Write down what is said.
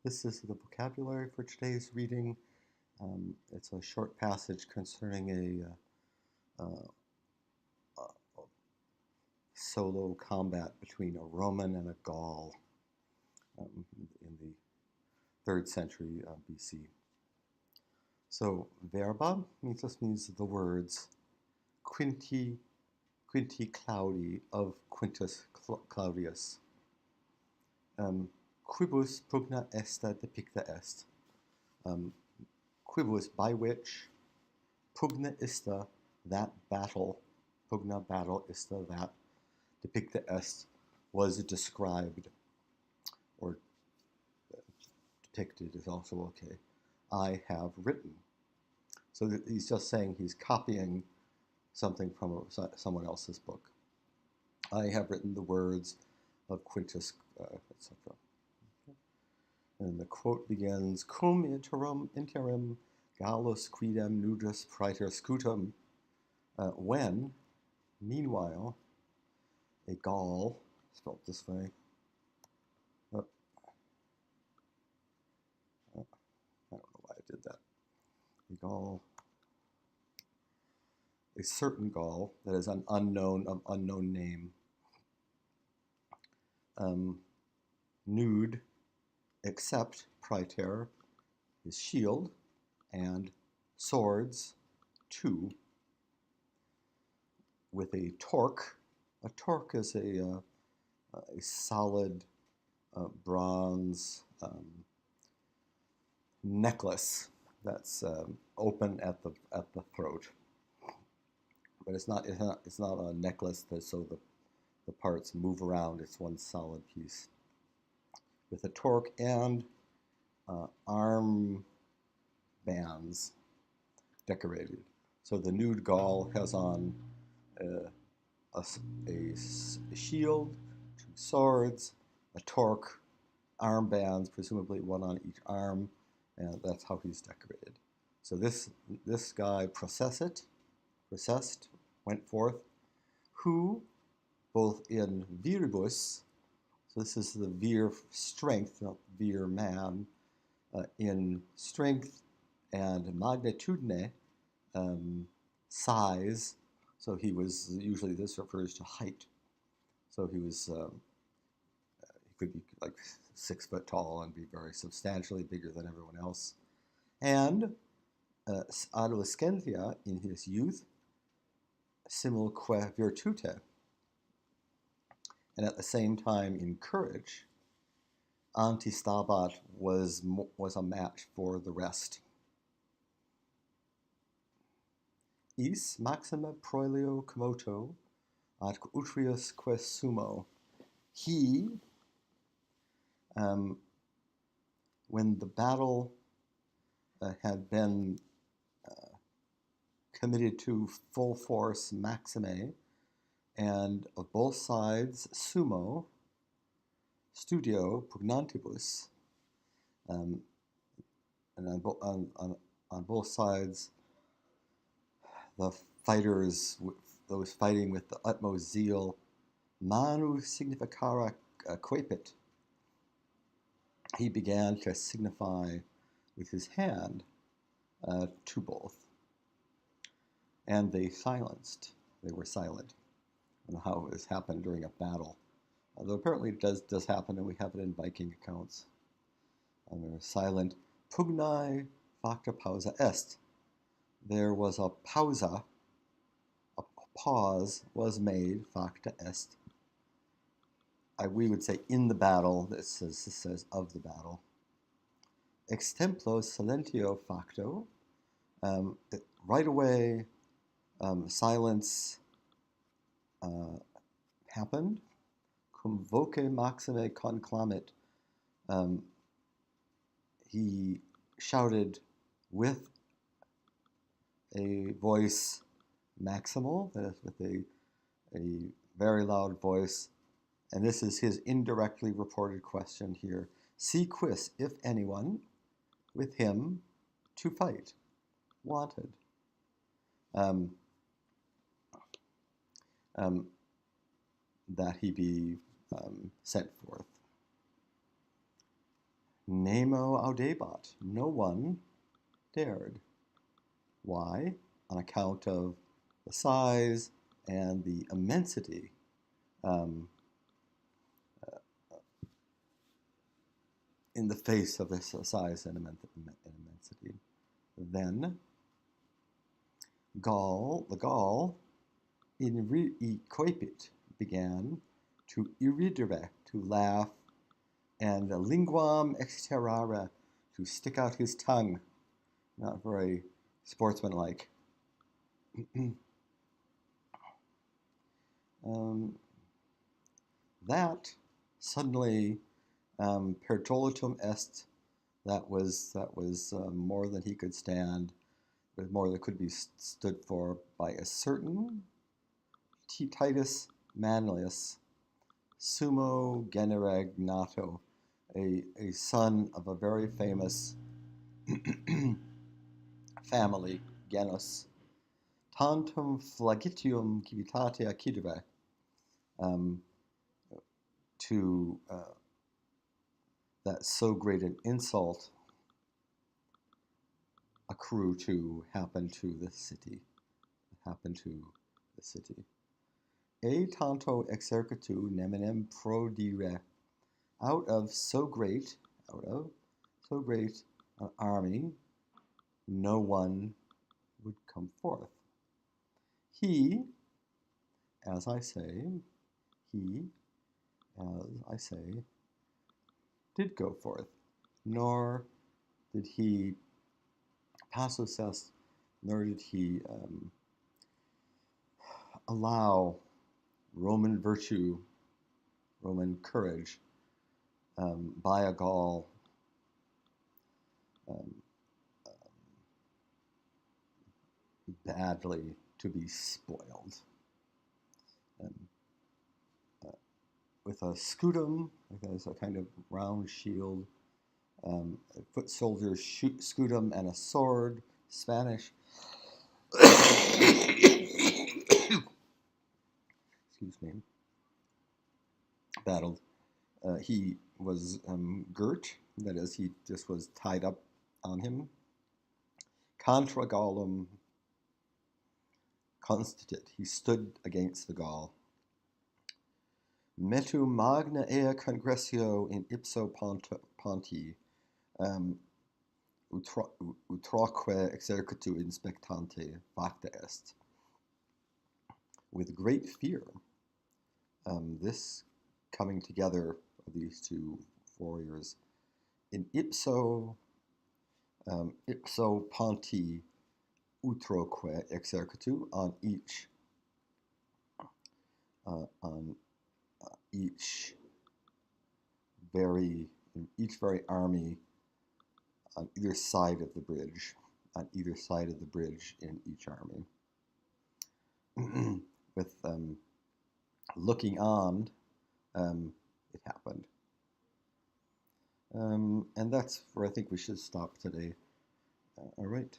This is the vocabulary for today's reading. It's a short passage concerning a solo combat between a Roman and a Gaul in the 3rd century BC. So verba means the words Quinti Claudi of Quintus Claudius. Quibus pugna esta depicta est. Quibus, by which, pugna ista, that battle, pugna battle ista, that depicta est, was described, or depicted is also okay. I have written. So he's just saying he's copying something from someone else's book. I have written the words of Quintus, etc. And the quote begins, Cum interim Gallus quidem nudus praeter scutum, when, meanwhile, a Gaul, spelled this way, I don't know why I did that, a Gaul, a certain Gaul, that is an unknown name, nude, except praeter, his shield, and swords, 2, with a torque. A torque is a solid bronze necklace that's open at the throat, but it's not a necklace that so the parts move around. It's one solid piece with a torque and arm bands decorated. So the nude Gaul has on a shield, 2 swords, a torque, armbands, presumably one on each arm, and that's how he's decorated. So this guy processed, went forth, who, both in viribus, so this is the vir strength, not vir man, in strength and magnitudine, size. So he was, usually this refers to height. So he was, he could be like 6 foot tall and be very substantially bigger than everyone else. And adolescentia, in his youth, simulque virtute. And at the same time, in courage, antistabat was a match for the rest. Is maxima proelio commoto ad utrius que sumo. He, when the battle had been committed to full force maxime, and of both sides sumo, studio pugnantibus, and on both sides, the fighters, those fighting with the utmost zeal, manu significara quepit, he began to signify with his hand to both. And they were silent. I don't know how this happened during a battle. Although apparently it does happen, and we have it in Viking accounts. And they were silent. Pugnae facta pausa est. There was a pausa, a pause was made, facta est. We would say in the battle, this says of the battle. Extemplo silentio facto, right away, silence happened. Cum voce maxime conclamit, he shouted with a voice maximal, that is with a very loud voice, and this is his indirectly reported question here. Si quis, if anyone, with him to fight, wanted. That he be sent forth. Nemo audebat. No one dared. Why? On account of the size and the immensity um, in the face of this size and immensity. Then the Gaul, in coipit, began to irridere, to laugh, and linguam exterrare, to stick out his tongue. Not very sportsmanlike. That suddenly pertolitum est. That was more than he could stand, but more that could be stood for by a certain Titus Manlius, sumo generegnato, a son of a very famous family, genus, tantum flagitium civitate accidere, to that so great an insult accrue to happen to the city, E tanto exercitu neminem prodire, out of so great an army, no one would come forth. He, as I say, did go forth, nor did he passus est, nor did he allow Roman virtue, Roman courage, by a Gaul badly to be spoiled. With a scutum, as a kind of round shield, a foot soldier scutum, and a sword, Spanish. Excuse me. Battled. He was girt, that is, he just was tied up on him. Contra Gaulum constitit, he stood against the Gaul. Metu magna ea congressio in ipso ponti, utraque exercitu inspectante facta est. With great fear, this coming together of these two warriors in ipso ponti utroque exercitu, on each very army on either side of the bridge, in each army, with looking on, it happened. And that's where I think we should stop today. All right.